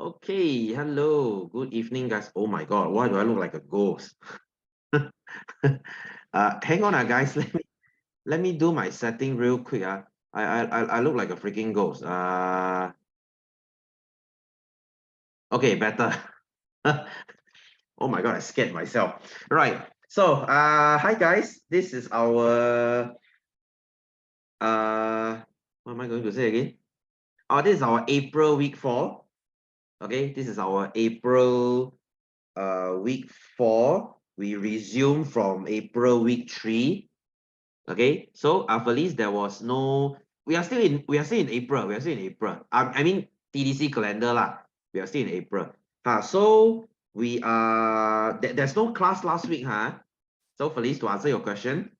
Okay, hello, good evening, guys. Oh my God, why do I look like a ghost? Hang on, guys. Let me do my setting real quick. I look like a freaking ghost. Okay, better. Oh my God, I scared myself. Right. So, hi guys. This is our what am I going to say again? Oh, this is our April week 4. Okay, this is our April week 4. We resume from April week 3. Okay, so Felice, there was no, we are still in April. We are still in April. I mean TDC calendar lah. We are still in April. So we are there's no class last week, huh? So Felice, to answer your question,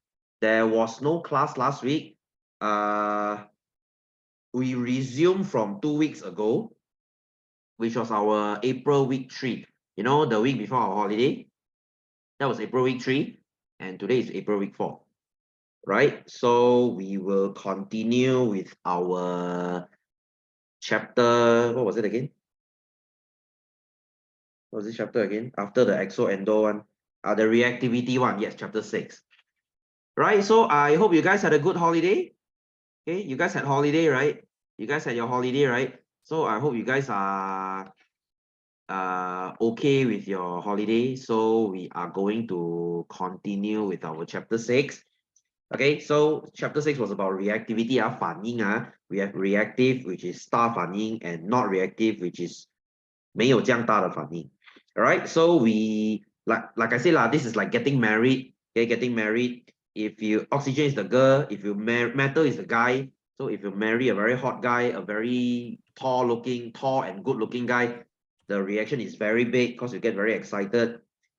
there was no class last week. We resumed from 2 weeks ago, which was our April week 3. You know, the week before our holiday. That was April week 3, and today is April week 4. Right? So we will continue with our chapter. What was it again? What was this chapter again? After the exo endo one. The reactivity one. Yes, chapter 6. Right. So I hope you guys had a good holiday. Okay, you guys had holiday, right? You guys had your holiday, right? So I hope you guys are okay with your holiday. So we are going to continue with our chapter 6. Okay, so chapter 6 was about reactivity, 反应 We have reactive, which is 大反应, and not reactive, which is 没有这样大的反应. Alright, so we, like I said, this is like getting married. Okay, getting married. If you, oxygen is the girl, if you metal is the guy. So if you marry a very hot guy, a very tall and good looking guy, the reaction is very big because you get very excited.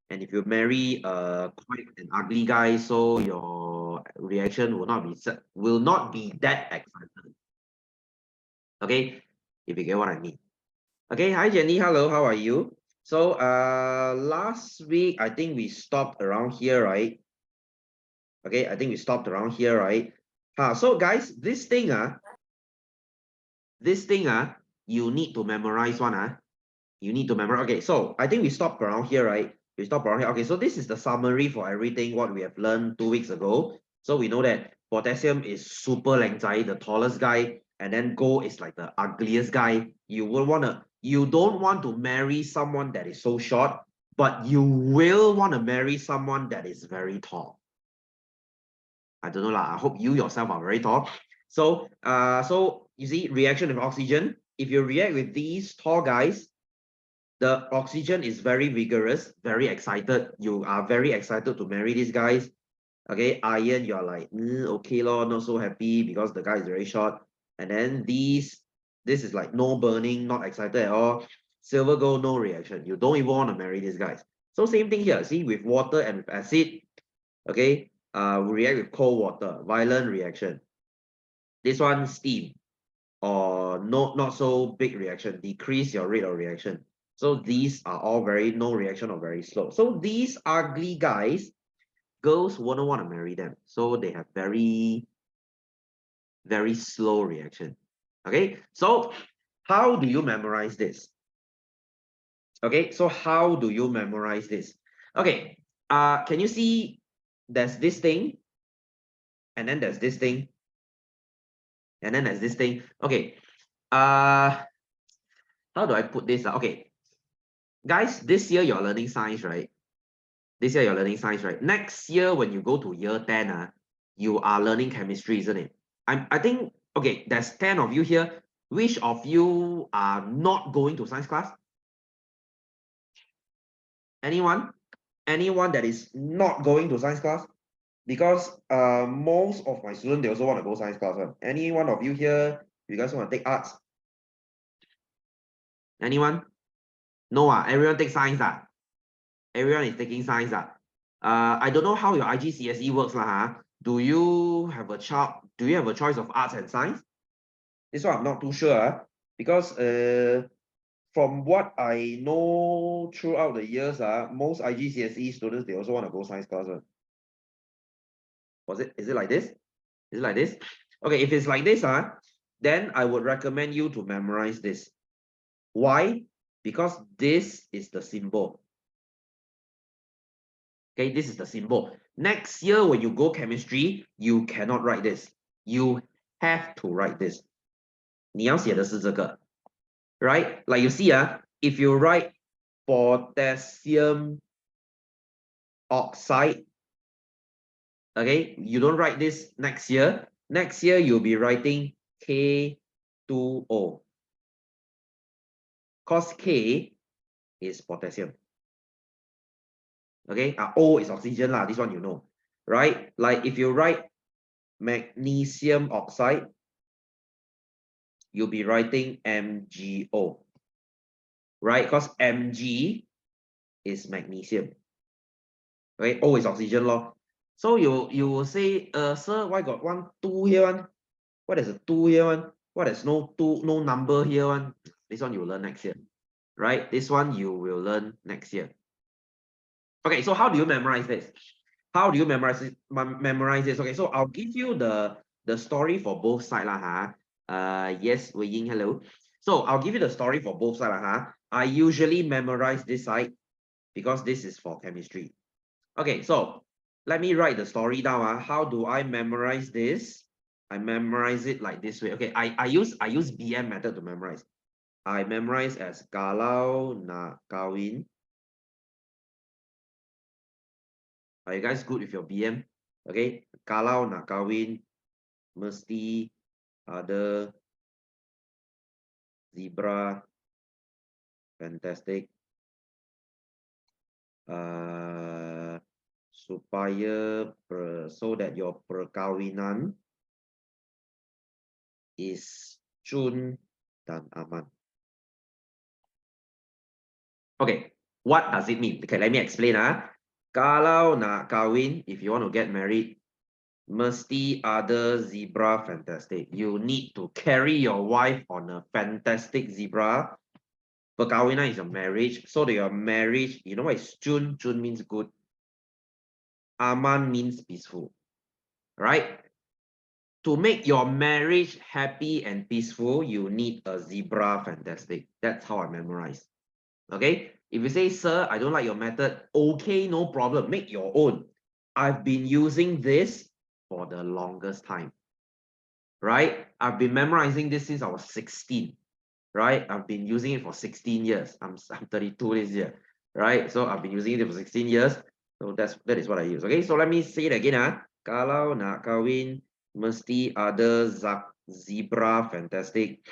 And if you marry quite an ugly guy, so your reaction will not be that excited. Okay, if you get what I mean. Okay, hi Jenny, hello, how are you? So last week I think we stopped around here, right? Okay, I think we stopped around here, right? So guys, this thing you need to memorize one. You need to memorize. Okay, so I think we stopped around here, right? We stopped around here. Okay, so this is the summary for everything what we have learned 2 weeks ago. So we know that potassium is super lang zai, the tallest guy, and then gold is like the ugliest guy. You don't want to marry someone that is so short, but you will want to marry someone that is very tall. I don't know lah. I hope you yourself are very tall. So so you see, reaction with oxygen. If you react with these tall guys, the oxygen is very vigorous, very excited. You are very excited to marry these guys. Okay, iron, you are like, okay lor, not so happy because the guy is very short. And then this is like no burning, not excited at all. Silver gold, no reaction. You don't even want to marry these guys. So same thing here. See, with water and with acid, okay, we react with cold water, violent reaction. This one, steam, or not so big reaction, decrease your rate of reaction. So these are all very no reaction or very slow. So these ugly guys, girls wouldn't want to marry them. So they have very, very slow reaction. Okay, so how do you memorize this? Okay, so how do you memorize this? Okay, can you see there's this thing, and then there's this thing, and then there's this thing. Okay, how do I put this? Okay, guys, this year you're learning science, right? This year you're learning science, right? Next year when you go to year 10, you are learning chemistry, isn't it? I think, okay, there's 10 of you here. Which of you are not going to science class? Anyone? Anyone that is not going to science class? Because most of my students, they also want to go science class. Any one of you here, you guys want to take arts? Anyone? No, everyone take science. Everyone is taking science. I don't know how your IGCSE works. Do you have a choice of arts and science? This one I'm not too sure. Because from what I know throughout the years, most IGCSE students, they also want to go science class. Is it like this? Is it like this? Okay, if it's like this, then I would recommend you to memorize this. Why? Because this is the symbol. Okay, this is the symbol. Next year, when you go chemistry, you cannot write this. You have to write this. 你要写的是这个 right? Like you see, if you write potassium oxide, okay, you don't write this next year. Next year, you'll be writing K2O. Because K is potassium. Okay, O is oxygen lah. This one you know, right? Like if you write magnesium oxide, you'll be writing MgO, right? Because Mg is magnesium. Okay, O is oxygen law. So you will say, sir, why got 1, 2 here one? What is a 2 here one? What is no number here one? This one you will learn next year, right? This one you will learn next year. Okay, so how do you memorize this? How do you memorize it? Memorize this. Okay, so I'll give you the story for both sides lah. Yes, Wei Ying, hello. So I'll give you the story for both sides lah. I usually memorize this side because this is for chemistry. Okay, so let me write the story down. How do I memorize this? I memorize it like this way. Okay, I use BM method to memorize. I memorize as kalau nak kawin. Are you guys good with your BM? Okay, kalau nak kawin mesti ada zebra fantastic. Supaya so that your perkawinan is Jun dan aman. Okay, what does it mean? Okay, let me explain. Kalau nak kawin, if you want to get married, mesti ada zebra fantastic. You need to carry your wife on a fantastic zebra. Perkawinan is a marriage. So that your marriage, you know what is Jun? Jun means good. Aman means peaceful. Right? To make your marriage happy and peaceful, you need a zebra fantastic. That's how I memorize. Okay? If you say, sir, I don't like your method, okay, no problem. Make your own. I've been using this for the longest time. Right? I've been memorizing this since I was 16. Right? I've been using it for 16 years. I'm 32 this year. Right? So I've been using it for 16 years. So that is what I use. Okay, so let me say it again. Kalau nak kawin, mesti ada zebra fantastic.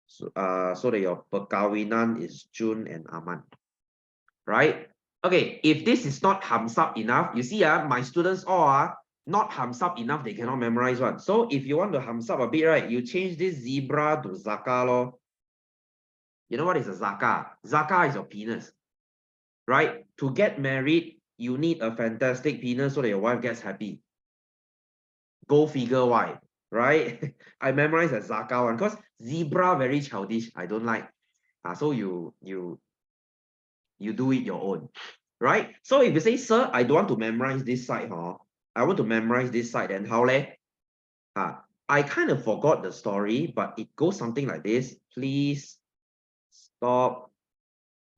So that your perkawinan is Jun and aman. Right? Okay, if this is not hams up enough, you see, my students all not hams up enough, they cannot memorize one. So if you want to hams up a bit, right, you change this zebra to zaka lor. You know what is a zaka? Zaka is your penis. Right? To get married, you need a fantastic penis so that your wife gets happy. Go figure why, right? I memorize a zaka one because zebra very childish. I don't like. So you do it your own, right? So if you say, sir, I don't want to memorize this side, I want to memorize this side, then how leh? I kind of forgot the story, but it goes something like this. Please stop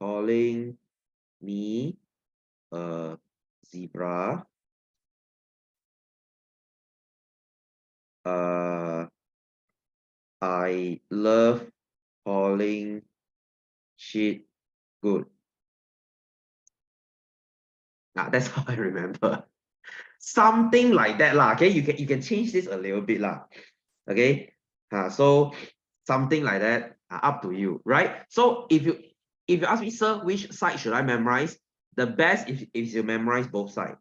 calling me a zebra. I love calling shit good. That's how I remember. Something like that lah. Okay, you can change this a little bit lah. Okay, so something like that. Up to you, right? So if you ask me, sir, which side should I memorize? The best if you memorize both sides.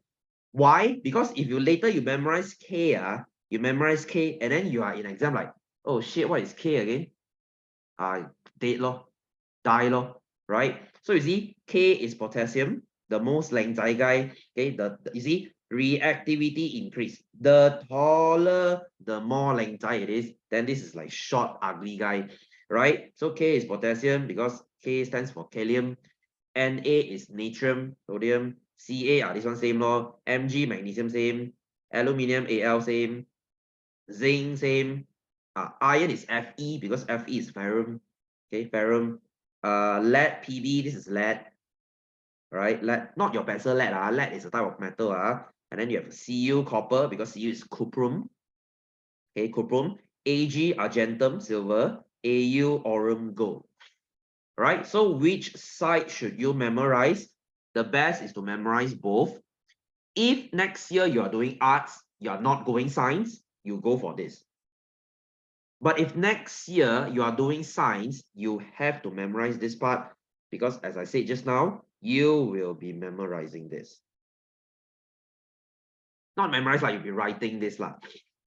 Why? Because if you later you memorize K, you memorize K, and then you are in exam like, oh shit, what is K again? Dead lor, die lor, right? So you see, K is potassium, the most lang zai guy. Okay, you see, reactivity increase. The taller, the more lang zai it is. Then this is like short, ugly guy, right? So K is potassium because K stands for kalium. Na is natrium, sodium. Ca, this one same law. Mg, magnesium same. Aluminium, Al same. Zinc same. Iron is Fe because Fe is ferrum. Okay, ferrum. Lead, Pb, this is lead. Right? Lead, not your pencil lead. Lead is a type of metal. And then you have Cu, copper, because Cu is cuprum. Okay, cuprum. Ag, argentum, silver. Au, aurum, gold. Right? So which side should you memorize? The best is to memorize both. If next year you are doing arts, you are not going science, you go for this. But if next year you are doing science, you have to memorize this part because, as I said just now, you will be memorizing this. Not memorize, like you'll be writing this lah.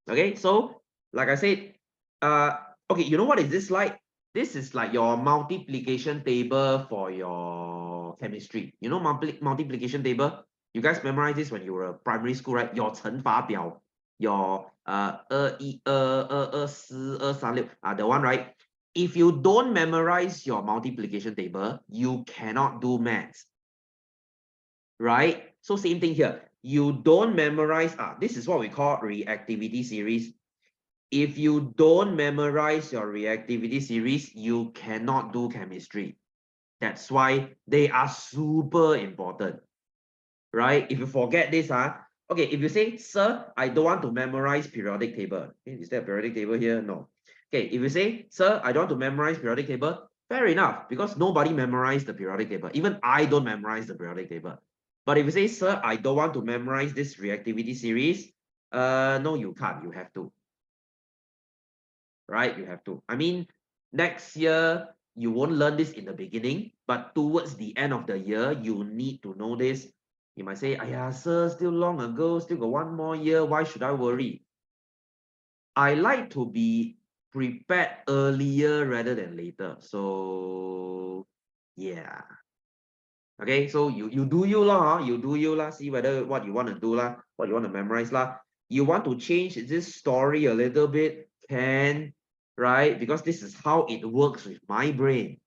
Okay, so like I said, okay, you know what is this like? This is like your multiplication table for your chemistry. You know multiplication table? You guys memorize this when you were primary school, right? Your 乘法表, your 212242336, the one, right? If you don't memorize your multiplication table, you cannot do maths. Right? So same thing here. You don't memorize, this is what we call reactivity series. If you don't memorize your reactivity series, you cannot do chemistry. That's why they are super important, right? If you forget this, okay, if you say, sir, I don't want to memorize periodic table. Okay, is there a periodic table here? No. Okay, if you say, sir, I don't want to memorize periodic table, fair enough, because nobody memorized the periodic table. Even I don't memorize the periodic table. But if you say, sir, I don't want to memorize this reactivity series, no, you can't. You have to. Right? You have to. I mean, next year, you won't learn this in the beginning, but towards the end of the year, you need to know this. You might say, "Ayah, sir, still long ago, still got one more year. Why should I worry?" I like to be prepared earlier rather than later. So, yeah. Okay, so you do you lah, you do you lah. See whether what you want to do lah, what you want to memorize lah. You want to change this story a little bit, can, right? Because this is how it works with my brain.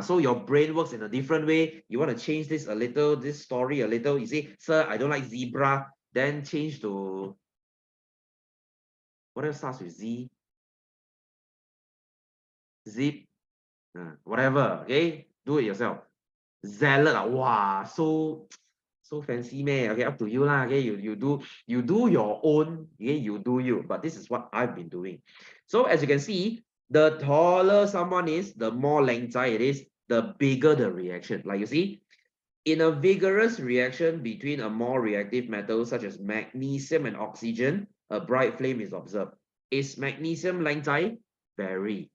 So your brain works in a different way. You want to change this a little, this story a little. You say, sir, I don't like zebra. Then change to, what else starts with Z? Zip, whatever. Okay, do it yourself. Zealot, wow, so fancy, man. Okay, up to you lah. Okay, you do your own. Okay, you do you. But this is what I've been doing. So as you can see, the taller someone is, the more length it is, the bigger the reaction. Like you see, in a vigorous reaction between a more reactive metal such as magnesium and oxygen, a bright flame is observed. Is magnesium length? Very.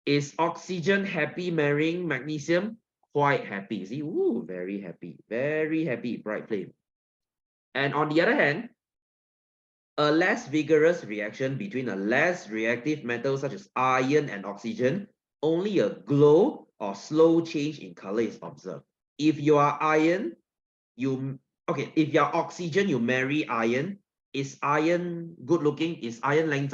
Is oxygen happy marrying magnesium? Quite happy. See, ooh, very happy, bright flame. And on the other hand, a less vigorous reaction between a less reactive metal such as iron and oxygen, only a glow or slow change in color is observed. If you are iron, if you're oxygen, you marry iron. Is iron good looking? Is iron length?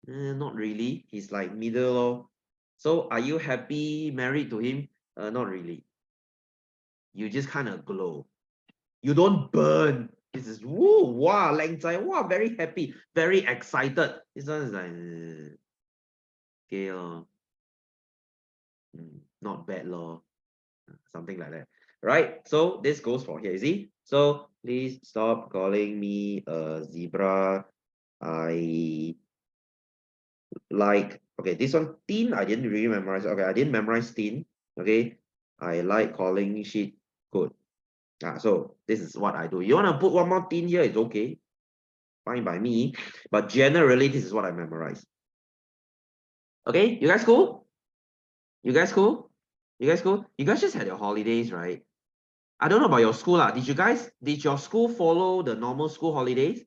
Not really. He's like middle. So are you happy married to him? Not really. You just kind of glow. You don't burn. This is woo, wow, length, wow, very happy, very excited. This one is like, okay, not bad, something like that, right? So this goes for here, you see? So please stop calling me a zebra. I like, okay, this one, thin, I didn't really memorize. Okay, I didn't memorize thin. Okay, I like calling shit good. So this is what I do. You want to put one more thin here, it's okay. Fine by me. But generally, this is what I memorize. Okay, you guys cool? You guys cool? You guys cool? You guys just had your holidays, right? I don't know about your school. Did your school follow the normal school holidays?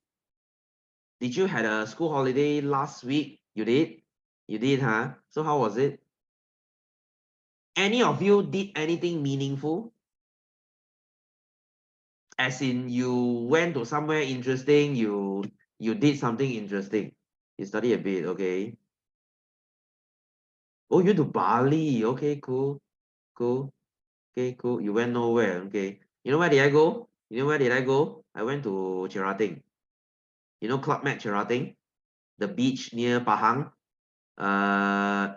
Did you had a school holiday last week? You did? You did, huh? So how was it? Any of you did anything meaningful? As in you went to somewhere interesting, you did something interesting. You study a bit, okay? Oh, you went to Bali. Okay, cool. Cool. Okay, cool. You went nowhere. Okay. You know where did I go? You know where did I go? I went to Cherating. You know Club Med Cherating? the beach near Pahang.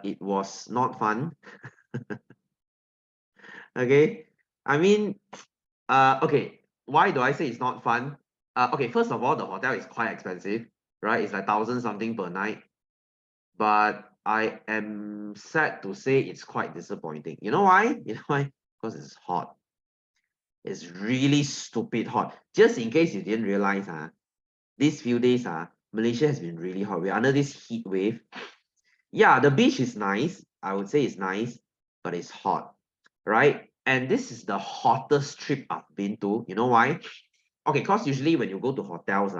It was not fun. Okay, I mean, okay, why do I say it's not fun? Okay, first of all, the hotel is quite expensive, right? It's like 1,000 something per night. But I am sad to say it's quite disappointing. You know why? You know why? Because it's hot. It's really stupid hot. Just in case you didn't realize, these few days, Malaysia has been really hot. We're under this heat wave. Yeah, the beach is nice. I would say it's nice, but it's hot, right? And this is the hottest trip I've been to. You know why? Okay, because usually when you go to hotels,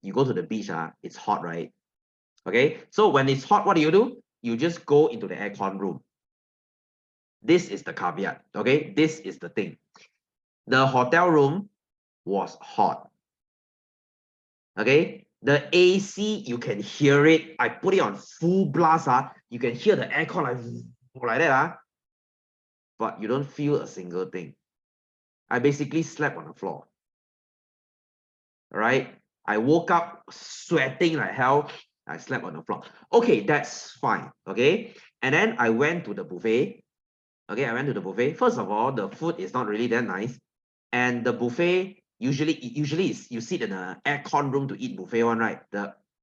you go to the beach, it's hot, right? Okay, so when it's hot, what do? You just go into the aircon room. This is the caveat, okay? This is the thing. The hotel room was hot, okay? The AC, you can hear it. I put it on full blast, you can hear the aircon like that, but you don't feel a single thing. I basically slept on the floor, all right? I woke up sweating like hell. I slept on the floor. Okay, that's fine, okay? And then I went to the buffet. Okay, I went to the buffet. First of all, the food is not really that nice. And the buffet, usually is you sit in an aircon room to eat buffet one, right?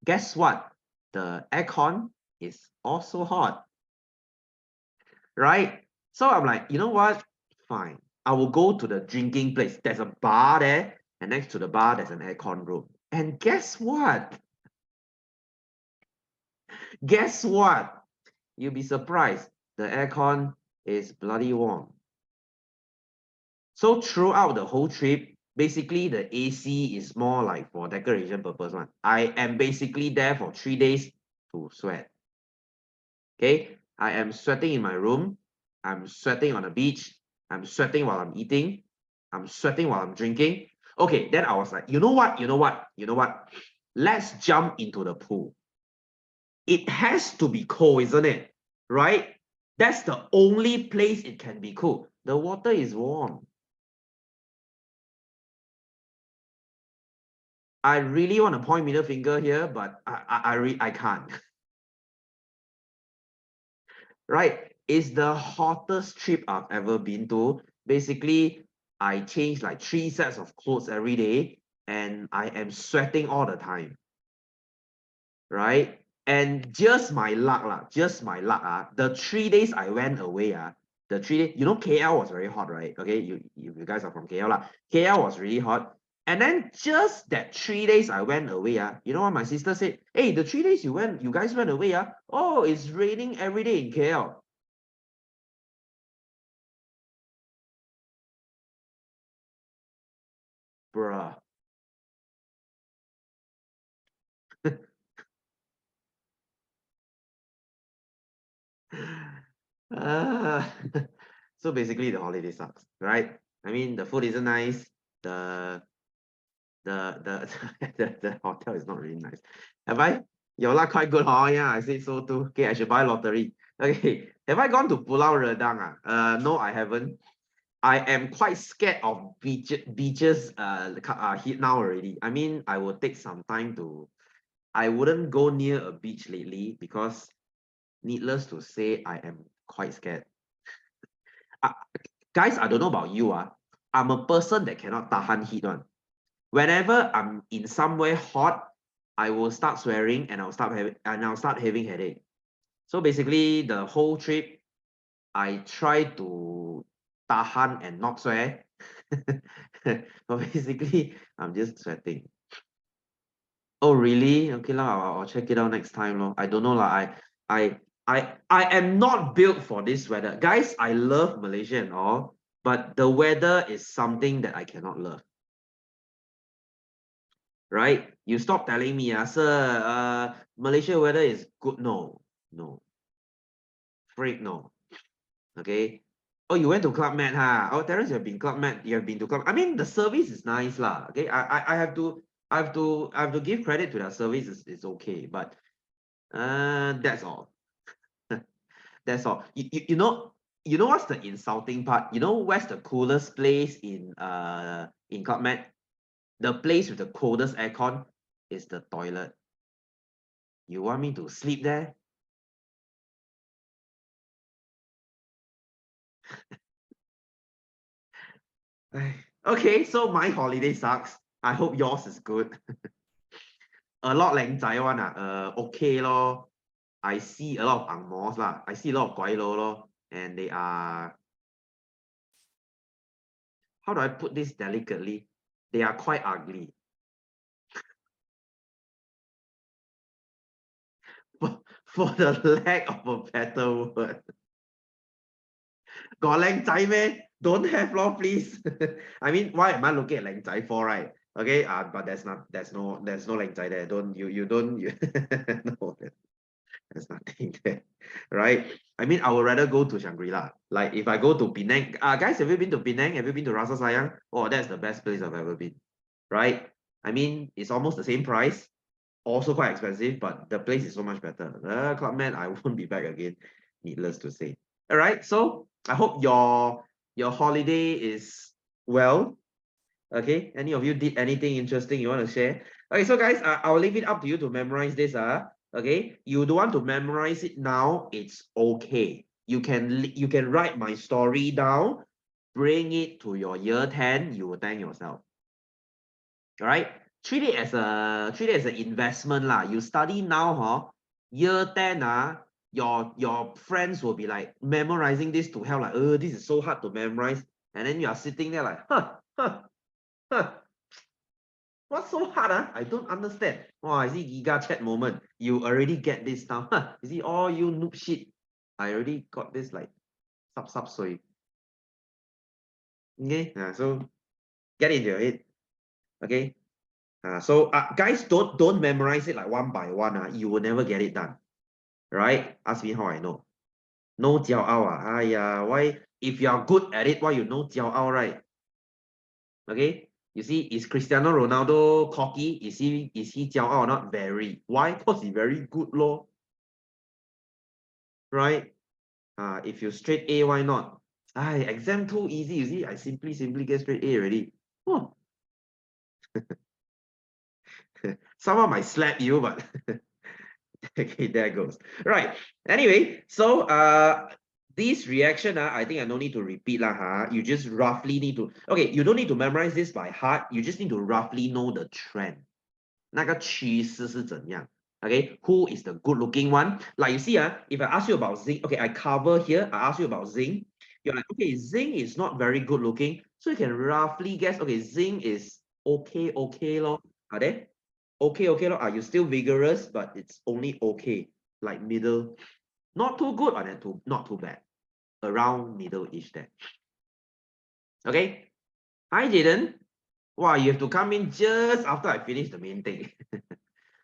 Guess what? The aircon is also hot, right? So I'm like, you know what? Fine. I will go to the drinking place. There's a bar there, and next to the bar, there's an aircon room. And guess what? Guess what? You'll be surprised. The aircon is bloody warm. So throughout the whole trip, basically the AC is more like for decoration purpose one. I am basically there for 3 days to sweat. Okay, I am sweating in my room. I'm sweating on the beach. I'm sweating while I'm eating. I'm sweating while I'm drinking. Okay, then I was like, you know what? You know what? You know what? Let's jump into the pool. It has to be cold, isn't it? Right? That's the only place it can be cool. The water is warm. I really want to point middle finger here, but I can't. Right? It's the hottest trip I've ever been to. Basically, I change like 3 sets of clothes every day, and I am sweating all the time. Right? And just my luck, just my luck. The 3 days I went away, the 3 days, you know, KL was very hot, right? Okay, you guys are from KL. KL was really hot. And then just that 3 days I went away, you know what my sister said? Hey, the 3 days you guys went away, oh, it's raining every day in KL. Bruh. uh, so basically the holiday sucks, right? I mean, the food isn't nice. The the hotel is not really nice. Have I? Your luck quite good, huh? Yeah, I say so too. Okay, I should buy lottery. Okay, have I gone to Pulau Redang? No, I haven't. I am quite scared of beaches heat now already. I mean, I will take some time to. I wouldn't go near a beach lately because, needless to say, I am quite scared. Uh, Guys, I don't know about you. I'm a person that cannot tahan heat one. Whenever I'm in somewhere hot, I will start swearing and I'll start having headache. So basically, the whole trip, I try to tahan and not swear. But basically, I'm just sweating. Oh, really? Okay lah, I'll check it out next time lor. I don't know lah. I am not built for this weather. Guys, I love Malaysia and all, but the weather is something that I cannot love. Right? You stop telling me, sir, Malaysia weather is good. No, no. Freak no. Okay. Oh, you went to Club Med, huh? Oh, Terence, you have been Club Med. You have been to Club. I mean, the service is nice, lah. Okay. I have to give credit to their service. It's okay, but that's all. That's all. You know what's the insulting part? You know where's the coolest place in Club Med? The place with the coldest aircon is the toilet. You want me to sleep there? Okay, so my holiday sucks. I hope yours is good. A lot leng zai one okay lor. I see a lot of ang mohs lah. I see a lot of guai lo lor. And they are, how do I put this delicately? They are quite ugly. For the lack of a better word. Got leng zai meh? Don't have lor, please. I mean, why am I looking at leng zai for, right? Okay, but there's no leng zai there. Don't you don't no, there's nothing there, right? I mean, I would rather go to Shangri-La. Like if I go to Penang, guys, have you been to Penang? Have you been to Rasa Sayang? Oh, that's the best place I've ever been, right? I mean, it's almost the same price, also quite expensive, but the place is so much better. Club Med, I won't be back again, needless to say. All right, so I hope your holiday is well. Okay, any of you did anything interesting you want to share? Okay, so guys, I'll leave it up to you to memorize this. Okay, you don't want to memorize it now, it's okay. You can write my story down, bring it to your year 10, you will thank yourself. All right, treat it as an investment lah. You study now, huh? Year 10, your friends will be like memorizing this to help, like, oh, this is so hard to memorize. And then you are sitting there like, huh. What's so hard? I don't understand. Oh, I see Giga chat moment. You already get this now. You see, all you noob shit. I already got this like sub soy. Okay, so get into your head. Okay. So guys, don't memorize it like one by one. You will never get it done. Right? Ask me how I know. No jiao ao. Why? If you are good at it, why you know jiao ao, right? Okay. You see, is Cristiano Ronaldo cocky? Is he jiao ao? Not very. Why? Because he's very good, lor. Right? If you straight A, why not? Exam too easy. You see, I simply get straight A already. Oh. Someone might slap you, but okay, there goes. Right. Anyway, so this reaction, I think I don't need to repeat lah. You just roughly need to, okay, you don't need to memorize this by heart. You just need to roughly know the trend. 那个趋势是怎样? Okay, who is the good looking one? Like you see, if I ask you about zinc, okay, I cover here, I ask you about zinc. You're like, okay, zinc is not very good looking. So you can roughly guess, okay, zinc is okay, lor. Are they? Okay, lor. Are you still vigorous? But it's only okay, like middle. Not too good, or not too bad. Around middle-ish there. Okay? I didn't. Wow, you have to come in just after I finish the main thing.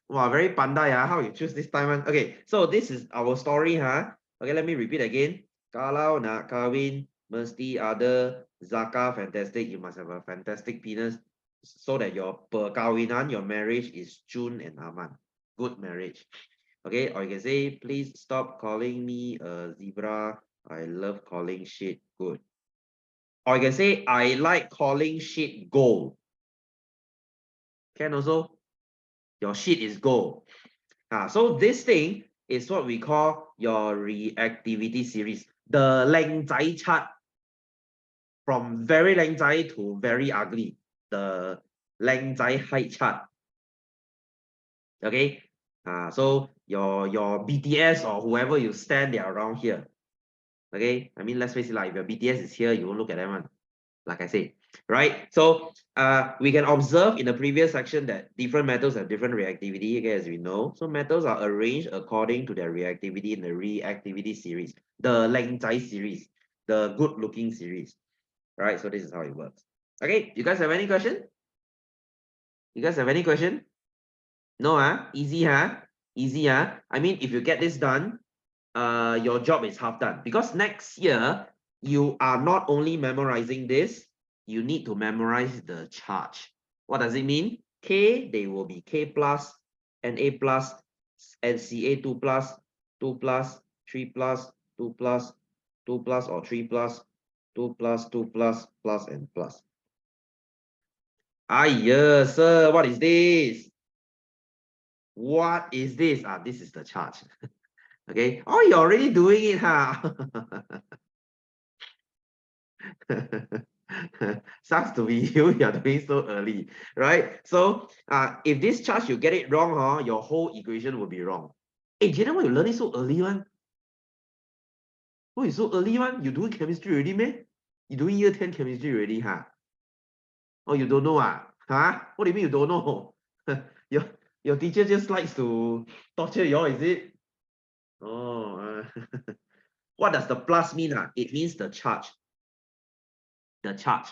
Wow, very pandai, how you choose this time one. Okay, so this is our story, Okay, let me repeat again. Kalau nak kahwin, mesti ada zakah fantastic. You must have a fantastic penis so that your perkahwinan, your marriage is June and Aman. Good marriage. Okay, or you can say, please stop calling me a zebra. I love calling shit good. Or you can say, I like calling shit gold. Can also. Your shit is gold. So this thing is what we call your reactivity series. The leng zai chart from very leng zai to very ugly. The leng zai height chart. Okay. So your BTS or whoever you stand, they are around here. Okay. I mean, let's face it, like if your BTS is here, you won't look at them. Like I say, right? So we can observe in the previous section that different metals have different reactivity, okay, as we know. So metals are arranged according to their reactivity in the reactivity series, the leng zai series, the good looking series, right? So this is how it works. Okay, you guys have any question? You guys have any question? No, easy, easy, I mean, if you get this done, your job is half done, because next year you are not only memorizing this, you need to memorize the charge. What does it mean? K, they will be K plus, Na plus, and Ca2 plus, 2 plus, 3 plus, 2 plus, 2 plus or 3 plus, 2 plus, 2 plus, plus and plus. Yes, sir, what is this? What is this? This is the charge. Okay. Oh, you're already doing it, huh? Sucks to be you, you're doing so early, right? So if this charge you get it wrong, huh, your whole equation will be wrong. Hey, Jaden, why you learning so early, one? Oh, you so early, one? You doing chemistry already, man? You doing year 10 chemistry already, huh? Oh, you don't know, Huh? What do you mean you don't know? your your teacher just likes to torture you all, is it? Oh, what does the plus mean? It means the charge. The charge.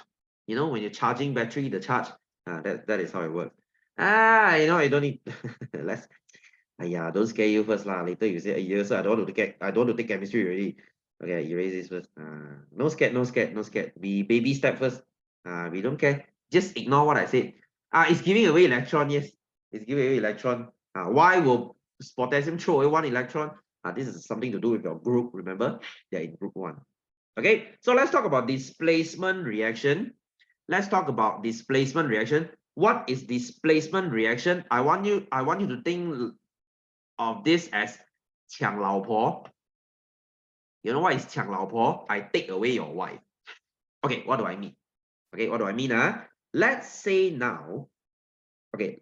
You know, when you're charging battery, the charge. That is how it works. You know, I don't need. Let's. Don't scare you first lah. Later you say, yeah, so I don't want to take chemistry already. Okay, erase this first. No scared, no scared, no scared. We baby step first. We don't care. Just ignore what I said. It's giving away electron. Yes, it's giving away electron. Why will potassium throw away one electron? This is something to do with your group. Remember, they're in group 1. Okay, so let's talk about displacement reaction. Let's talk about displacement reaction. What is displacement reaction? I want you to think of this as 抢老婆. You know what is 抢老婆? I take away your wife. Okay, what do I mean? Okay, what do I mean? Let's say now, okay,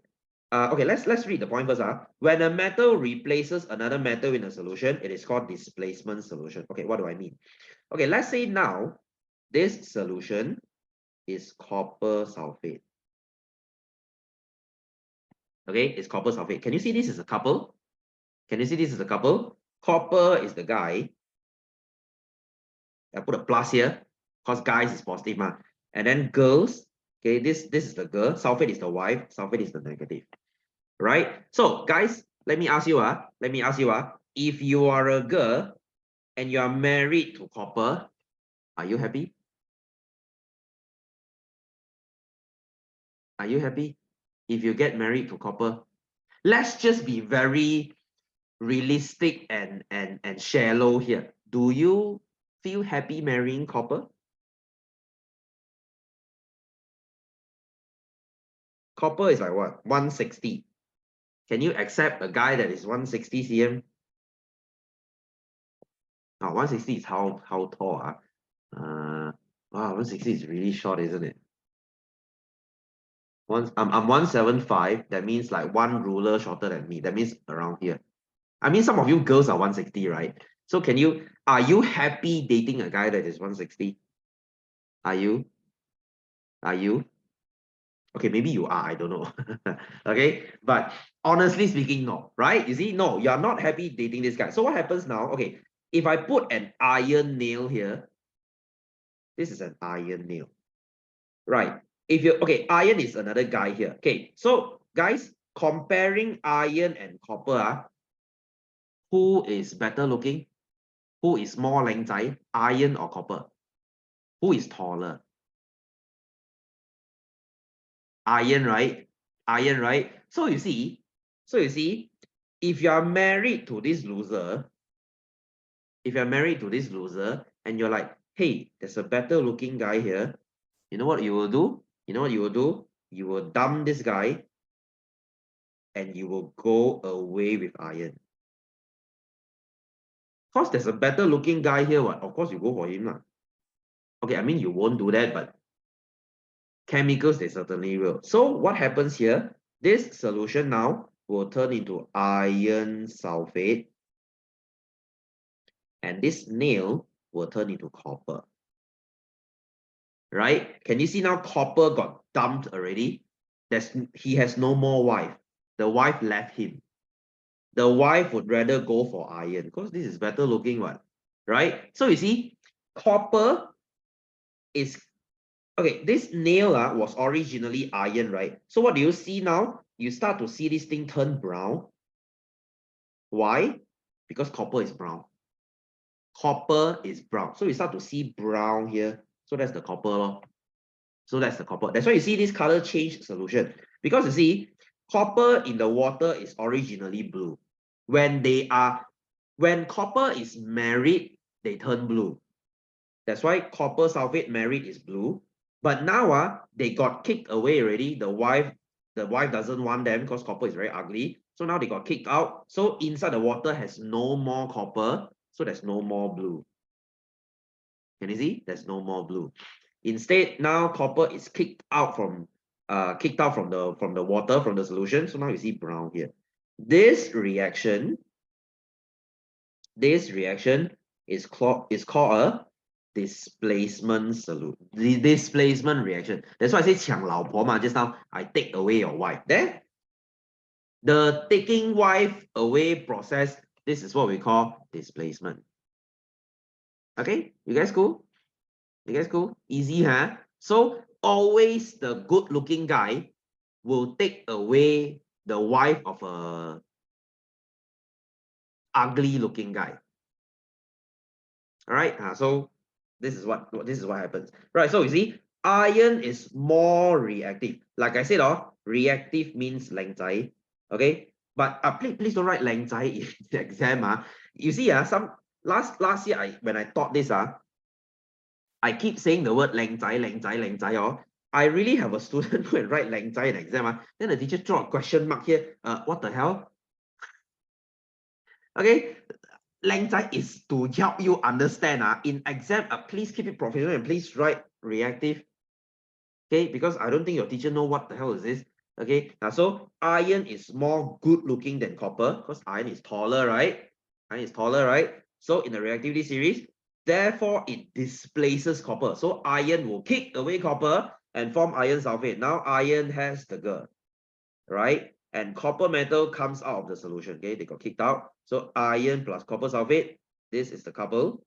let's read the point first. When a metal replaces another metal in a solution, it is called displacement solution. Okay, what do I mean? Okay, let's say now this solution is copper sulfate. Okay, it's copper sulfate. Can you see this is a couple? Can you see this is a couple? Copper is the guy. I put a plus here because guys is positive. And then girls, okay, this is the girl. Sulfate is the wife. Sulfate is the negative. Right? So guys, let me ask you, if you are a girl and you are married to copper, are you happy? Are you happy if you get married to copper? Let's just be very realistic and shallow here. Do you feel happy marrying copper? Copper is like what? 160. Can you accept a guy that is 160 cm? 160 is how tall? Wow, 160 is really short, isn't it? I'm 175. That means like one ruler shorter than me. That means around here. I mean, some of you girls are 160, right? So are you happy dating a guy that is 160? Are you? Are you? Okay, maybe you are, I don't know. Okay, but honestly speaking, no, right? You see, no, you're not happy dating this guy. So what happens now? Okay, if I put an iron nail here, this is an iron nail, right? Iron is another guy here. Okay, so guys, comparing iron and copper, who is better looking? Who is more 靚仔? Iron or copper? Who is taller? Iron, right? Iron, right? So you see, if you are married to this loser, and you're like, hey, there's a better looking guy here, you know what you will do? You will dump this guy and you will go away with iron. Because there's a better looking guy here, what? Of course you go for him. Okay, I mean you won't do that, but chemicals, they certainly will. So what happens here? This solution now will turn into iron sulfate. And this nail will turn into copper. Right? Can you see now copper got dumped already? He has no more wife. The wife left him. The wife would rather go for iron because this is better looking one. Right? So you see, copper is okay, this nail was originally iron, right? So what do you see now? You start to see this thing turn brown. Why? Because copper is brown. Copper is brown. So you start to see brown here. So that's the copper. So that's the copper. That's why you see this color change solution. Because you see, copper in the water is originally blue. When copper is married, they turn blue. That's why copper sulfate married is blue. But now they got kicked away already. The wife doesn't want them because copper is very ugly. So now they got kicked out. So inside the water has no more copper. So there's no more blue. Can you see? There's no more blue. Instead, now copper is kicked out from the water, from the solution. So now you see brown here. This reaction is called a displacement solution. The displacement reaction. That's why I say 抢老婆嘛. Just now I take away your wife. There, the taking wife away process. This is what we call displacement. Okay, you guys cool? You guys cool? Easy, huh? So always the good-looking guy will take away the wife of a ugly-looking guy. All right. So this is what happens. Right. So you see, iron is more reactive. Like I said, reactive means 靚仔. Okay. But please don't write 靚仔in the exam. You see, some last year when I taught this, I keep saying the word 靚仔, 靚仔, 靚仔. I really have a student who write 靚仔in exam. Then the teacher draw a question mark here. What the hell? Okay. 靚仔 is to help you understand. In exam, please keep it professional and please write reactive. Okay, because I don't think your teacher know what the hell is this. Okay, so iron is more good looking than copper because iron is taller, right? Iron is taller, right? So in the reactivity series, therefore it displaces copper. So iron will kick away copper and form iron sulfate. Now iron has the girl, right? And copper metal comes out of the solution. Okay, they got kicked out. So iron plus copper sulfate. This is the couple.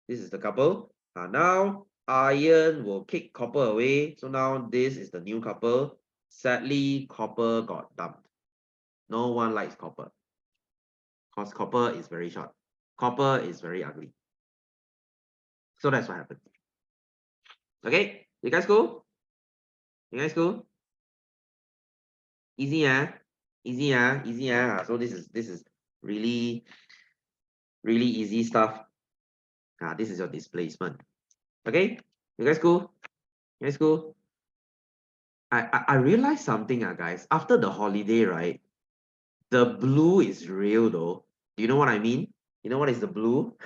This is the couple. Now iron will kick copper away. So now this is the new couple. Sadly, copper got dumped. No one likes copper because copper is very short. Copper is very ugly. So that's what happened. Okay, you guys cool? You guys cool? Easy, easy, easy. So this is really easy stuff. This is your displacement. Okay, you guys cool? You guys cool? I realized something, guys. After the holiday, right? The blue is real though. Do you know what I mean? You know what is the blue?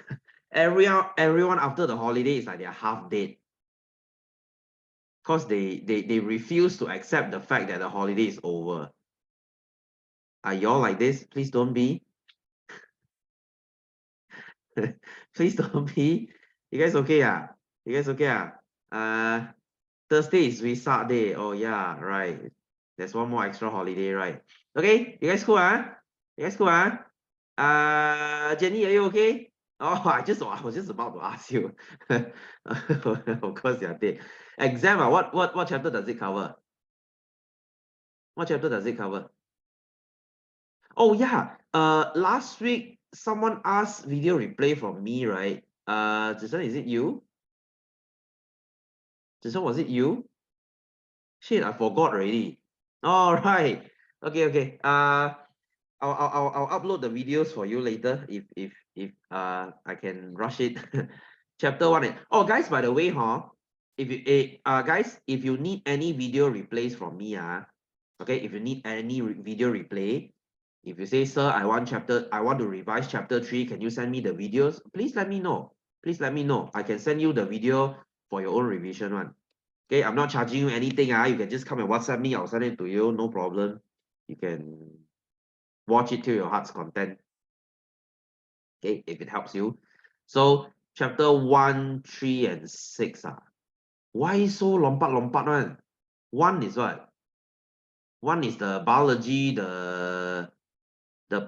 Everyone after the holiday is like they're half dead. Because they refuse to accept the fact that the holiday is over. Are y'all like this? Please don't be. Please don't be. You guys okay? You guys okay? Thursday is Vesak Day. Oh yeah, right. There's one more extra holiday, right? Okay, you guys cool, You guys cool, Jenny, are you okay? Oh, I was just about to ask you. Of course you're dead. Exam, what chapter does it cover? What chapter does it cover? Oh yeah. Last week someone asked video replay from me, right? Zizhen, is it you? Zizhen, was it you? Shit, I forgot already. All right. Okay. I'll upload the videos for you later if I can rush it. Chapter 1. Oh guys, by the way, if you guys, if you need any video replays from me, okay, if you need any video replay, if you say, sir, I want to revise chapter 3, can you send me the videos? Please let me know. Please let me know. I can send you the video for your own revision one. Okay, I'm not charging you anything. You can just come and WhatsApp me. I'll send it to you. No problem. You can watch it to your heart's content. Okay, if it helps you. So chapter 1, 3, and 6. Why so lompat-lompat one? 1 is what? 1 is the biology, the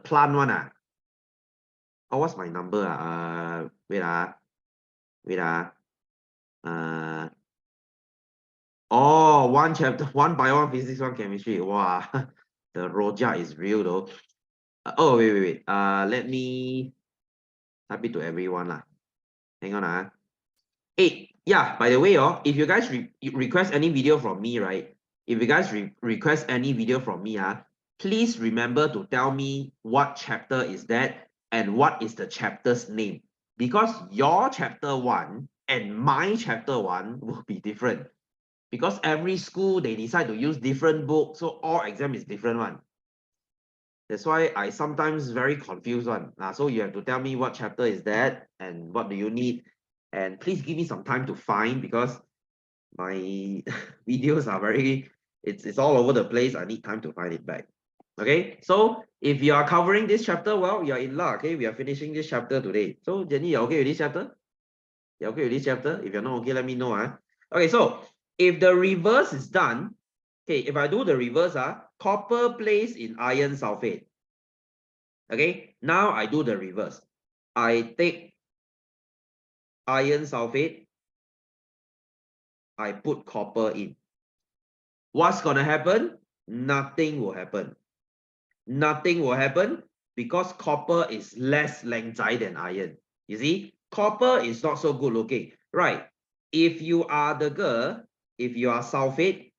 plant one. Oh, what's my number? Wait. Oh, 1 chapter, 1 bio, 1 physics, 1 chemistry. Wow, the rojak is real though. Oh, wait. Let me type it to everyone. Hang on. 8. Yeah, by the way, if you guys request any video from me, right? If you guys request any video from me, please remember to tell me what chapter is that and what is the chapter's name. Because your chapter 1 and my chapter 1 will be different. Because every school, they decide to use different books, so all exam is different one. That's why I sometimes very confused one. So you have to tell me what chapter is that and what do you need. And please give me some time to find because my videos are very, it's all over the place. I need time to find it back. Okay, so if you are covering this chapter, well, you're in luck. Okay, we are finishing this chapter today. So Jenny, you're okay with this chapter? You're okay with this chapter? If you're not okay, let me know. Okay, so if the reverse is done, okay, if I do the reverse, copper placed in iron sulfate. Okay, now I do the reverse. I take iron sulfate, I put copper in. What's gonna happen? Nothing will happen. Nothing will happen because copper is less 靓仔 than iron. You see, copper is not so good looking. Right. If you are the girl, if you are sulfate,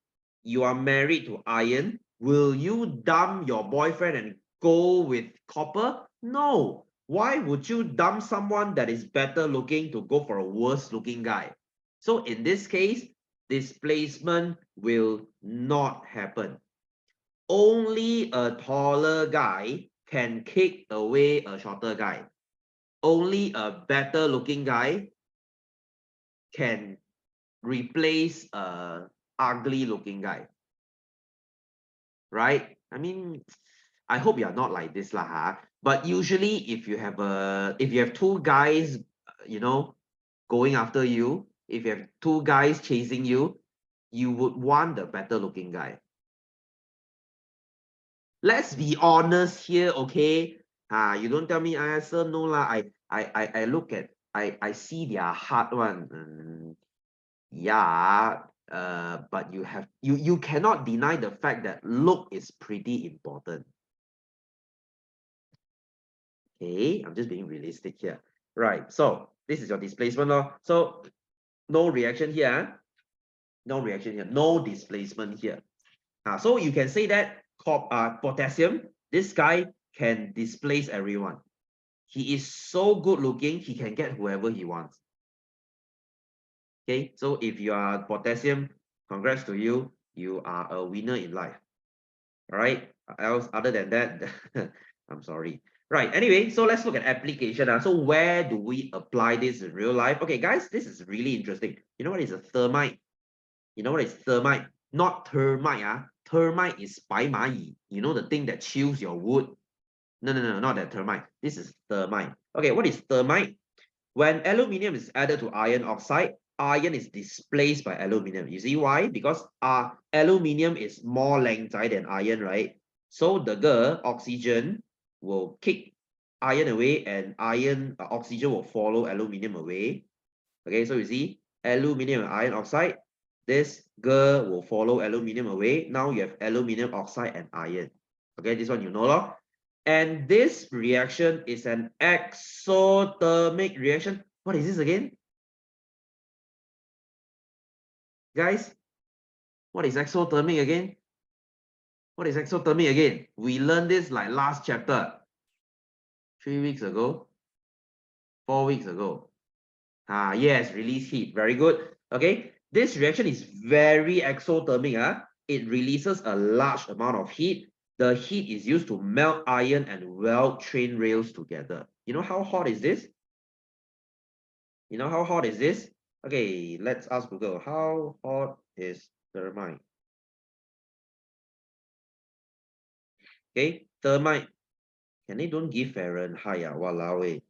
you are married to iron, will you dump your boyfriend and go with copper? No. Why would you dump someone that is better looking to go for a worse looking guy? So in this case, displacement will not happen. Only a taller guy can kick away a shorter guy. Only a better looking guy can replace a ugly looking guy. Right? I mean, I hope you're not like this lah. But usually if you have two guys, going after you, if you have two guys chasing you, you would want the better looking guy. Let's be honest here, okay? You don't tell me, sir, no lah. I look at, I see their hard one. Yeah, but you cannot deny the fact that look is pretty important. Okay, I'm just being realistic here. Right, so this is your displacement law. So no reaction here, no reaction here, no displacement here. So you can say that potassium, this guy can displace everyone. He is so good looking, he can get whoever he wants. Okay, so if you are potassium, congrats to you, you are a winner in life. All right, else other than that, I'm sorry. Right, anyway, so let's look at application. So where do we apply this in real life? Okay, guys, this is really interesting. You know what is a thermite? You know what is thermite? Not termite. Termite is 白蚂蚁. You know the thing that chews your wood? No, not that termite. This is thermite. Okay, what is thermite? When aluminium is added to iron oxide, iron is displaced by aluminium. You see why? Because aluminium is more 靓仔 than iron, right? So the oxygen will kick iron away and oxygen will follow aluminium away. Okay, so you see aluminium and iron oxide. This girl will follow aluminium away. Now you have aluminium oxide and iron. Okay, this one you know lo. And this reaction is an exothermic reaction. What is this again? Guys, what is exothermic again? What is exothermic again? We learned this like last chapter. 3 weeks ago. 4 weeks ago. Yes, release heat. Very good. Okay, this reaction is very exothermic. It releases a large amount of heat. The heat is used to melt iron and weld train rails together. You know how hot is this? You know how hot is this? Okay, let's ask Google. How hot is thermite? Okay, thermite. Can they don't give Fahrenheit? Walao eh.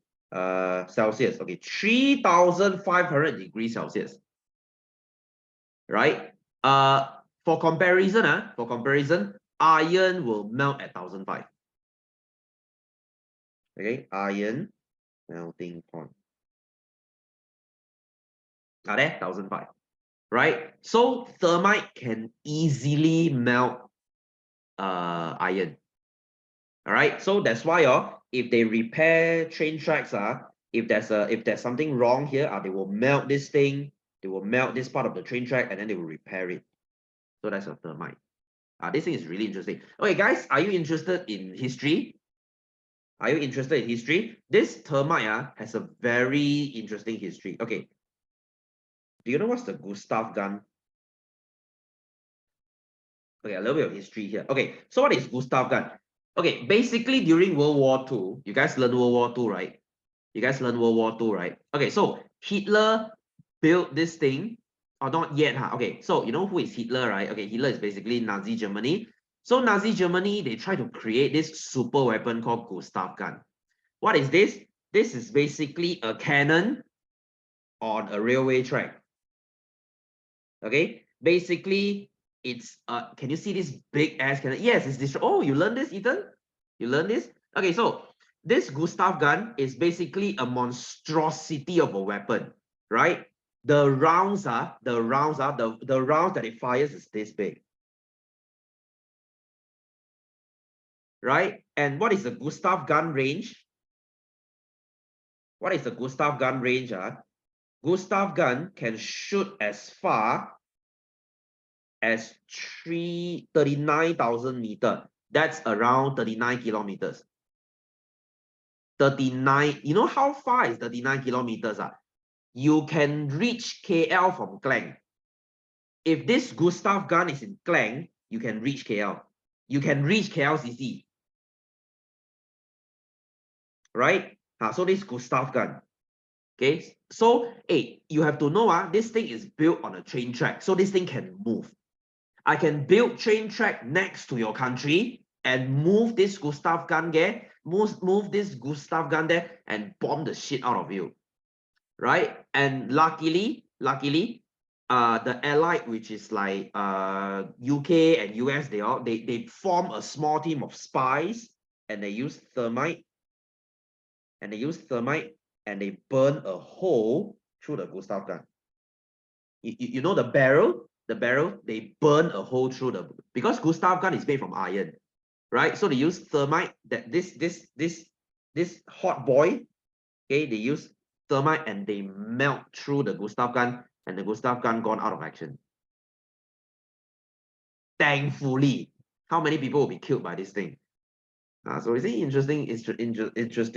Celsius. Okay, 3,500 degrees Celsius. Right? For comparison, iron will melt at 1,500. Okay, iron melting point. There, 1,500. Right? So thermite can easily melt iron. All right, so that's why if they repair train tracks, if there's something wrong here, they will melt this thing, they will melt this part of the train track, and then they will repair it. So that's a thermite. This thing is really interesting. Okay, guys, are you interested in history? Are you interested in history? This thermite has a very interesting history. Okay. Do you know what's the Gustav gun? Okay, a little bit of history here. Okay, so what is Gustav gun? Okay, basically during World War II, you guys learn World War II, right? You guys learn World War II, right? Okay, so Hitler built this thing, or not yet, huh? Okay, so you know who is Hitler, right? Okay, Hitler is basically Nazi Germany. So Nazi Germany, they try to create this super weapon called Gustav gun. What is this? This is basically a cannon on a railway track. Okay, basically it's can you see this big ass cannon? Yes, it's this. Oh, you learned this, Ethan? You learned this? Okay, so this Gustav gun is basically a monstrosity of a weapon, right? The rounds the rounds that it fires is this big, right? And what is the Gustav gun range? What is the Gustav gun range? Gustav gun can shoot as far as 39,000 meters. That's around 39 kilometers. 39, you know how far is 39 kilometers? You can reach KL from Klang. If this Gustav gun is in Klang, you can reach KL. You can reach KLCC. Right? So this Gustav gun. Okay, so hey, you have to know this thing is built on a train track, so this thing can move. I can build train track next to your country and move this Gustav gun there, move this Gustav gun there and bomb the shit out of you, right? And luckily, the Allied, which is like UK and US, they form a small team of spies and they use thermite and they burn a hole through the Gustav gun. You know the barrel, they burn a hole through because Gustav gun is made from iron, right? So they use thermite, that this hot boy, okay, they use thermite and they melt through the Gustav gun and the Gustav gun gone out of action. Thankfully, how many people will be killed by this thing? So it's interesting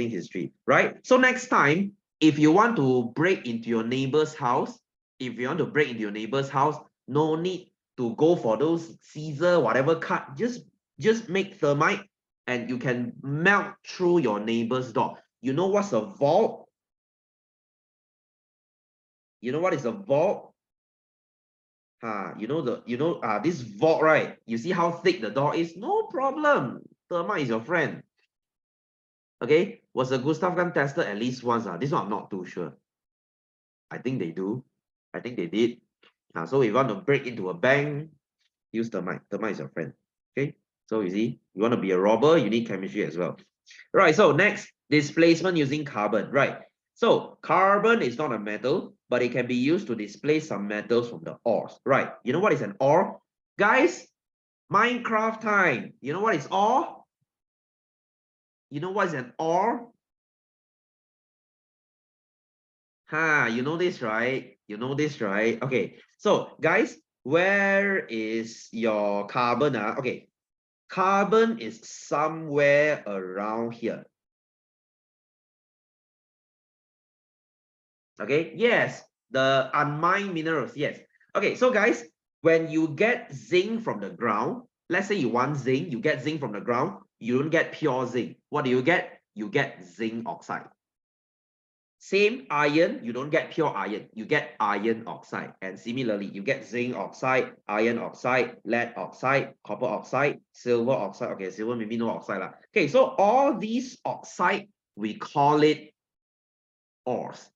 history, right? So next time, if you want to break into your neighbor's house, no need to go for those Caesar, whatever cut, just make thermite and you can melt through your neighbor's door. You know what's a vault? You know what is a vault? This vault, right? You see how thick the door is? No problem. Thermite is your friend. Okay, was the Gustav gun tested at least once? This one I'm not too sure. I think they do. I think they did. So if you want to break into a bank, use thermite. Thermite is your friend. Okay, so you see, you want to be a robber, you need chemistry as well. Right, so next, displacement using carbon. Right, so carbon is not a metal, but it can be used to displace some metals from the ores. Right, you know what is an ore? Guys, Minecraft time. You know what is ore? You know what is an ore? You know this, right? You know this, right? Okay, so guys, where is your carbon? Okay, carbon is somewhere around here. Okay, yes, the unmined minerals, yes. Okay, so guys, when you get zinc from the ground, let's say you want zinc, you get zinc from the ground, you don't get pure zinc. What do you get? You get zinc oxide. Same iron, you don't get pure iron, you get iron oxide. And similarly, you get zinc oxide, iron oxide, lead oxide, copper oxide, silver oxide. Okay, silver maybe no oxide. Okay, so all these oxide, we call it ores.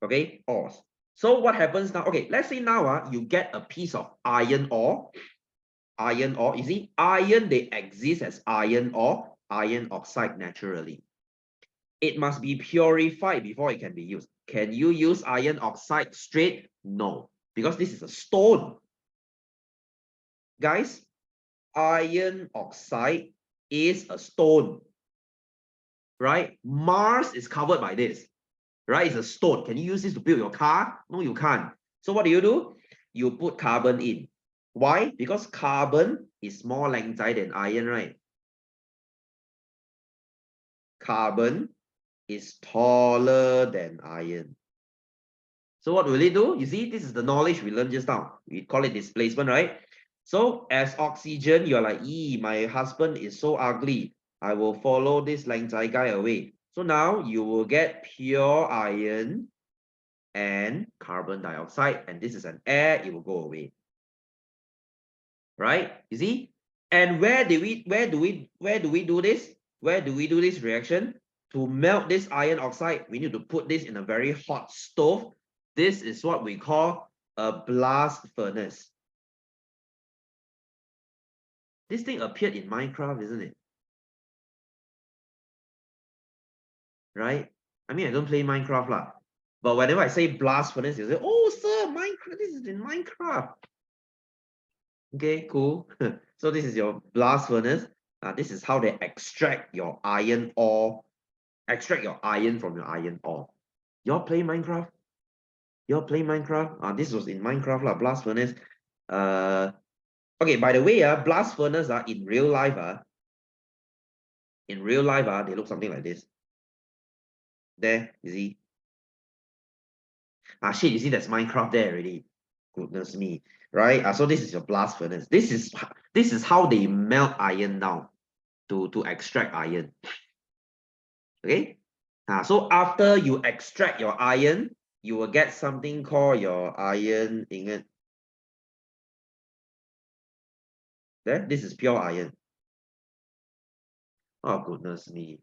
Okay, ores. So what happens now? Okay, let's say now you get a piece of iron ore. Iron ore, you see, iron, they exist as iron ore, iron oxide naturally. It must be purified before it can be used. Can you use iron oxide straight? No, because this is a stone. Guys, iron oxide is a stone, right? Mars is covered by this, right? It's a stone. Can you use this to build your car? No, you can't. So what do? You put carbon in. Why? Because carbon is more lengthy than iron, right? Carbon is taller than iron. So what will it do? You see, this is the knowledge we learned just now. We call it displacement, right? So as oxygen, you're like, my husband is so ugly. I will follow this Lang Zai guy away. So now you will get pure iron and carbon dioxide, and this is an air, it will go away. Right? You see? And where do we do this? Where do we do this reaction? To melt this iron oxide, we need to put this in a very hot stove. This is what we call a blast furnace. This thing appeared in Minecraft, isn't it? Right? I mean, I don't play Minecraft lah. But whenever I say blast furnace, you say, oh, sir, Minecraft, this is in Minecraft. Okay, cool. So this is your blast furnace. This is how they extract your iron ore, extract your iron from your iron ore. Y'all play Minecraft? Y'all play Minecraft? This was in Minecraft lah, blast furnace. Okay, by the way, blast furnace in real life, they look something like this. There, you see? Shit, you see that's Minecraft there already. Goodness me, right? So this is your blast furnace. This is how they melt iron down to extract iron. Okay. So after you extract your iron, you will get something called your iron ingot. There, this is pure iron. Oh goodness me.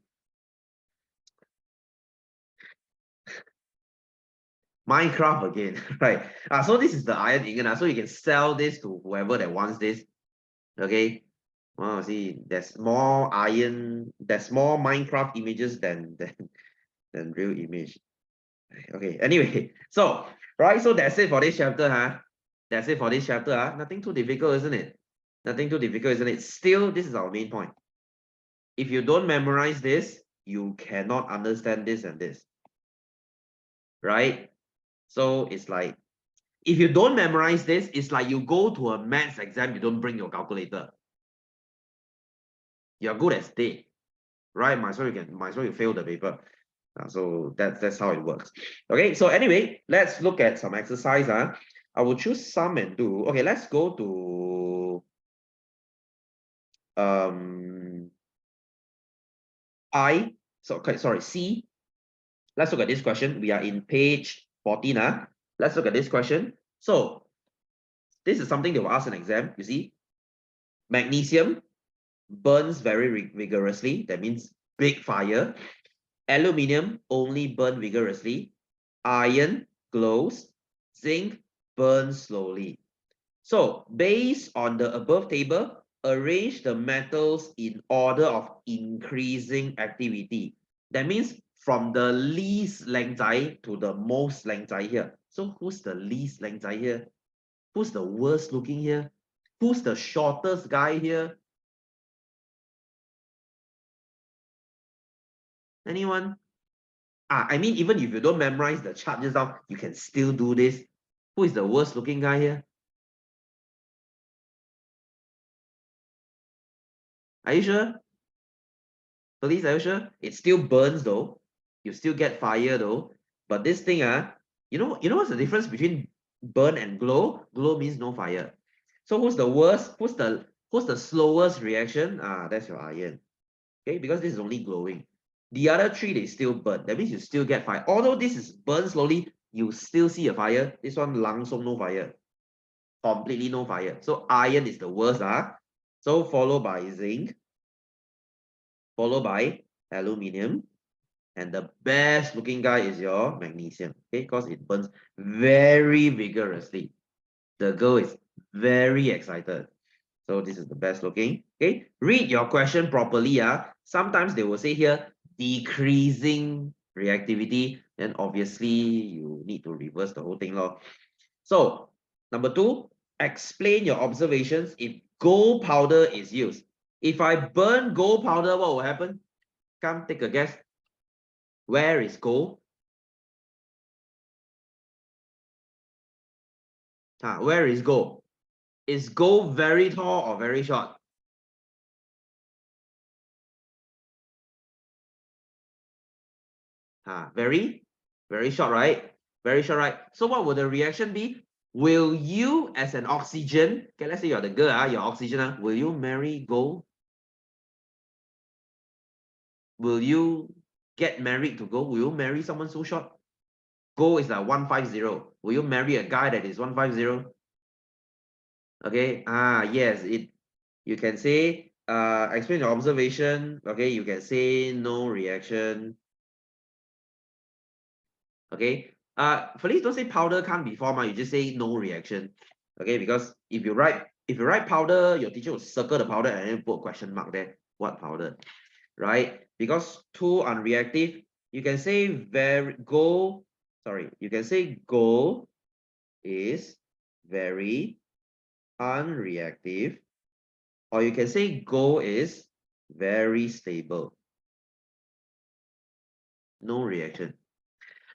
Minecraft again, right? So this is the iron ingot. So you can sell this to whoever that wants this. Okay. Wow, see, there's more iron, there's more Minecraft images than real image. Okay, anyway, so right, so that's it for this chapter, That's it for this chapter, Nothing too difficult, isn't it? Nothing too difficult, isn't it? Still, this is our main point. If you don't memorize this, you cannot understand this and this. Right? So it's like, if you don't memorize this, it's like you go to a maths exam, you don't bring your calculator. You're good as dead, right? Might as well you fail the paper. So that's how it works. Okay, so anyway, let's look at some exercise. I will choose some and do. Okay, let's go to C. Let's look at this question. We are in page 14. Let's look at this question. So this is something they will ask in exam. You see, magnesium burns very vigorously. That means big fire. Aluminium only burn vigorously. Iron glows. Zinc burns slowly. So based on the above table, arrange the metals in order of increasing activity. That means from the least Lang Zai to the most Lang Zai here. So who's the least Lang Zai here? Who's the worst looking here? Who's the shortest guy here? Anyone? I mean, even if you don't memorize the chart just now, you can still do this. Who is the worst looking guy here? Are you sure? Please, are you sure? It still burns though. You still get fire though. But this thing, you know what's the difference between burn and glow? Glow means no fire. So who's the worst? Who's the slowest reaction? That's your iron. Okay, because this is only glowing. The other three, they still burn. That means you still get fire. Although this is burn slowly, you still see a fire. This one, langsung no fire. Completely no fire. So iron is the worst. So followed by zinc, followed by aluminium, and the best looking guy is your magnesium, okay, because it burns very vigorously. The girl is very excited. So this is the best looking. Okay, read your question properly. Sometimes they will say here decreasing reactivity, then obviously you need to reverse the whole thing. So number 2, explain your observations if gold powder is used. If I burn gold powder, what will happen? Come take a guess. Where is gold? Where is gold? Is gold very tall or very short? Very short, right? Very short, right? So what would the reaction be? Will you, as an oxygen, okay, let's say you're the girl, you're oxygen, will you marry gold? Will you get married to gold? Will you marry someone so short? Gold is like 150. Will you marry a guy that is 150? Okay, yes, you can say, explain your observation. Okay, you can say no reaction. Okay, please don't say powder can't be formed, you just say no reaction. Okay, because if you write powder, your teacher will circle the powder and then put a question mark there. What powder? Right? Because too unreactive, you can say you can say gold is very unreactive, or you can say gold is very stable. No reaction.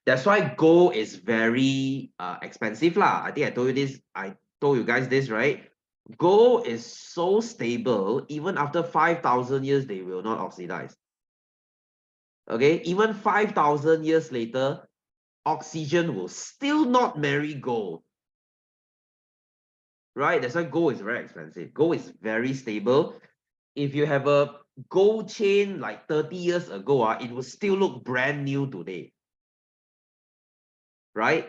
That's why gold is very expensive lah. I think I told you this. I told you guys this, right? Gold is so stable, even after 5,000 years, they will not oxidize. Okay, even 5,000 years later, oxygen will still not marry gold. Right? That's why gold is very expensive. Gold is very stable. If you have a gold chain like 30 years ago, it will still look brand new today. Right?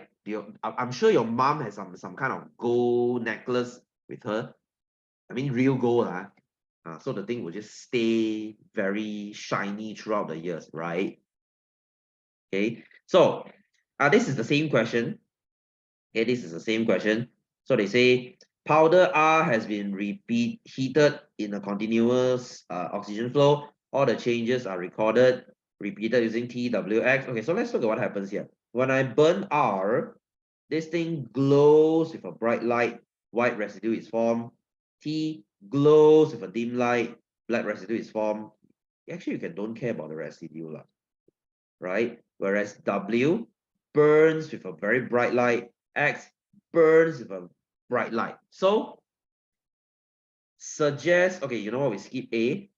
I'm sure your mom has some kind of gold necklace with her. I mean, real gold. So the thing will just stay very shiny throughout the years, right? Okay. So this is the same question. Okay, this is the same question. So they say powder R has been heated in a continuous oxygen flow. All the changes are repeated using TWX. Okay, so let's look at what happens here. When I burn R, this thing glows with a bright light, white residue is formed. T glows with a dim light, black residue is formed. Actually, you don't care about the residue, right? Whereas W burns with a very bright light, X burns with a bright light. So suggest, okay, you know what, we skip A.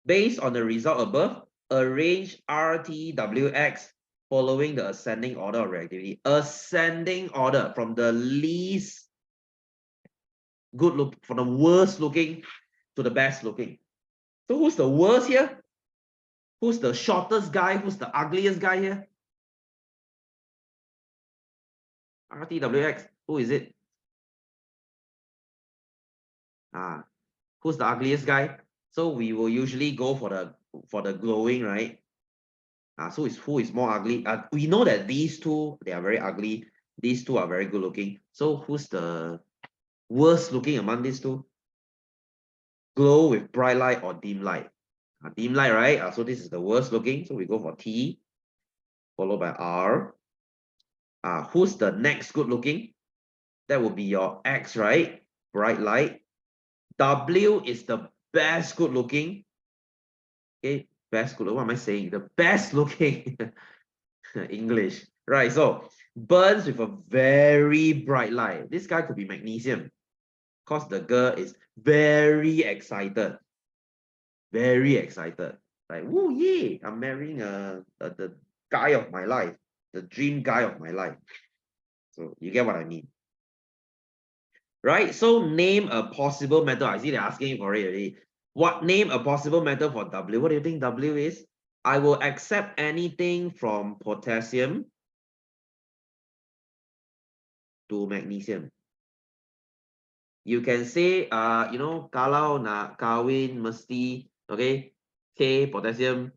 Based on the result above, arrange RTWX following the ascending order of reactivity. Ascending order from the least good look, from the worst looking to the best looking. So who's the worst here? Who's the shortest guy? Who's the ugliest guy here? RTWX. Who is it? Who's the ugliest guy? So we will usually go for the glowing, right? So who is more ugly? We know that these two, they are very ugly. These two are very good looking. So who's the worst looking among these two? Glow with bright light or dim light? Dim light, right? So this is the worst looking. So we go for T, followed by R. Who's the next good looking? That would be your X, right? Bright light. W is the best good looking. Okay, best good. What am I saying? The best looking English. Right. So burns with a very bright light. This guy could be magnesium. Because the girl is very excited. Very excited. Like, woo, yay! I'm marrying the guy of my life. The dream guy of my life. So you get what I mean. Right? So name a possible metal. I see they're asking for it already. Name a possible metal for W? What do you think W is? I will accept anything from potassium to magnesium. You can say, kalau nak kahwin mesti, okay, K, potassium,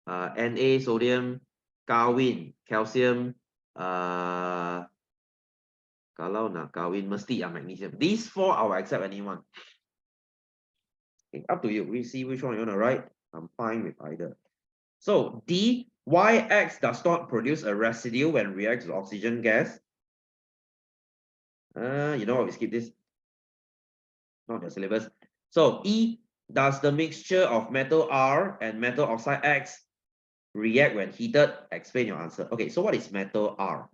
Na, sodium, kahwin, calcium, kalau nak kahwin mesti magnesium. These four, I will accept anyone. Okay, up to you. We see which one you want to write. I'm fine with either. So D, why X does not produce a residue when reacts with oxygen gas? You know what? We skip this. Not the syllabus. So E, does the mixture of metal R and metal oxide X react when heated? Explain your answer. Okay, so what is metal R?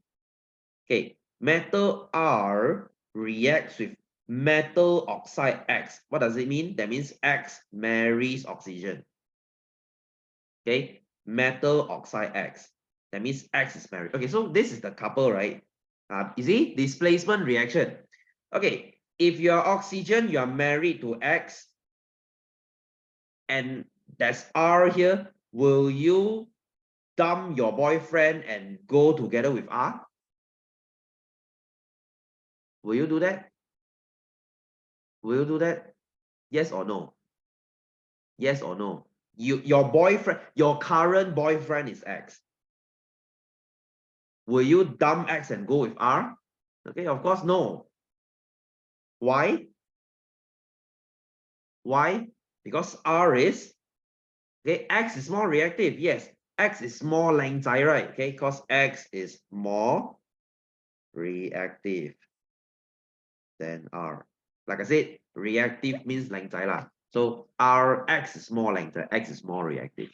Okay, metal R reacts with metal oxide X. What does it mean? That means X marries oxygen. Okay, metal oxide X. That means X is married. Okay, so this is the couple, right? You see, displacement reaction. Okay, if you are oxygen, you are married to X, and there's R here, will you dump your boyfriend and go together with R? Will you do that? Will you do that? Yes or no? Yes or no? Your boyfriend, your current boyfriend is X. Will you dump X and go with R? Okay, of course, no. Why? Why? Because R is, okay, X is more reactive. Yes, X is more 靚仔, right? Okay, because X is more reactive than R. Like I said, reactive means 靚仔 lah. So X is more 靚仔, X is more reactive.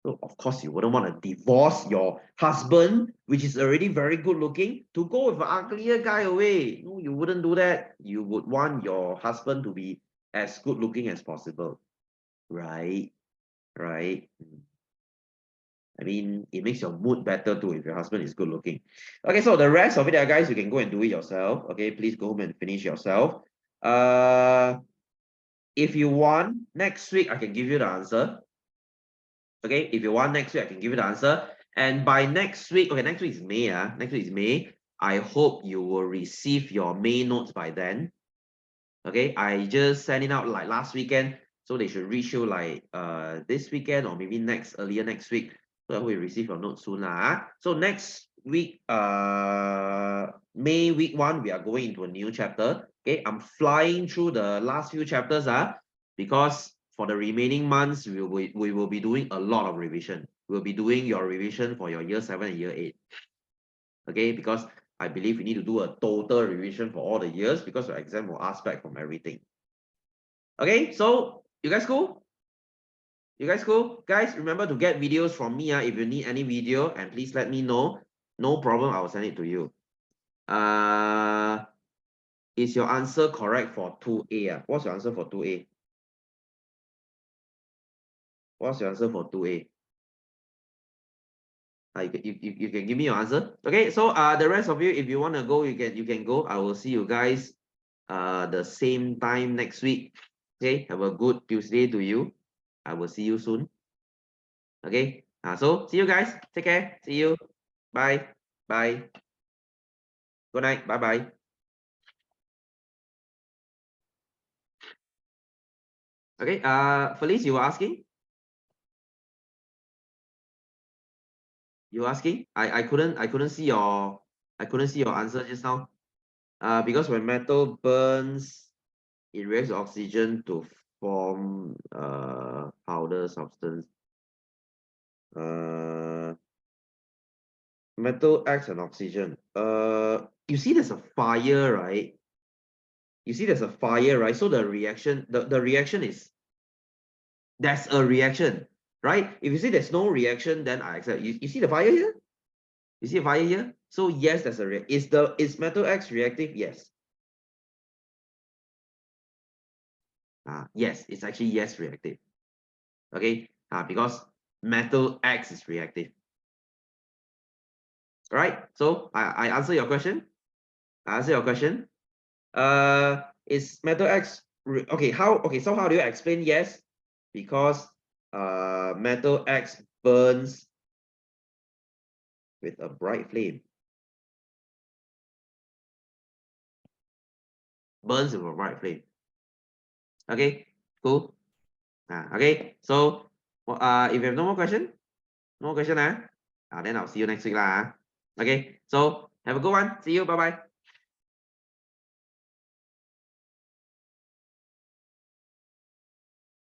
So of course you wouldn't want to divorce your husband, which is already very good looking, to go with an uglier guy away. No, you wouldn't do that. You would want your husband to be as good looking as possible. Right? Right? I mean, it makes your mood better too if your husband is good looking. Okay, so the rest of it, guys, you can go and do it yourself. Okay, please go home and finish yourself. If you want, next week I can give you the answer. Okay, if you want next week, I can give you the answer. And by next week, okay, next week is May. Next week is May. I hope you will receive your May notes by then. Okay, I just sent it out like last weekend, so they should reach you like this weekend or maybe earlier next week. So I hope you receive your notes soon lah. So next week, May week 1, we are going into a new chapter. Okay, I'm flying through the last few chapters because for the remaining months, we will be doing a lot of revision. We'll be doing your revision for your year 7 and year 8. Okay, because I believe we need to do a total revision for all the years because your exam will ask back from everything. Okay, so you guys cool? You guys cool? Guys, remember to get videos from me if you need any video, and please let me know. No problem, I will send it to you. Is your answer correct for 2A? What's your answer for 2A? What's your answer for 2A? You can give me your answer. Okay, so the rest of you, if you want to go, you can go. I will see you guys the same time next week. Okay, have a good Tuesday to you. I will see you soon. Okay, so see you guys. Take care. See you. Bye. Bye. Good night. Bye bye. Okay, Felice, you were asking? You were asking? I couldn't see your answer just now. Because when metal burns, it reacts with oxygen to form powder substance. Metal acts on oxygen. You see there's a fire, right? You see there's a fire, right? So the reaction, the reaction is, there's a reaction, right? If you see there's no reaction, then I accept. You see the fire here? You see a fire here? So yes, there's a reaction. Is metal X reactive? Yes. Yes, it's actually yes reactive. Okay, because metal X is reactive. All right, so I answer your question. I answer your question. Is metal X okay? So how do you explain yes? Because metal X burns with a bright flame. Burns with a bright flame. Okay, cool. Okay, so if you have no more question, then I'll see you next week lah. Okay, so have a good one. See you. Bye bye.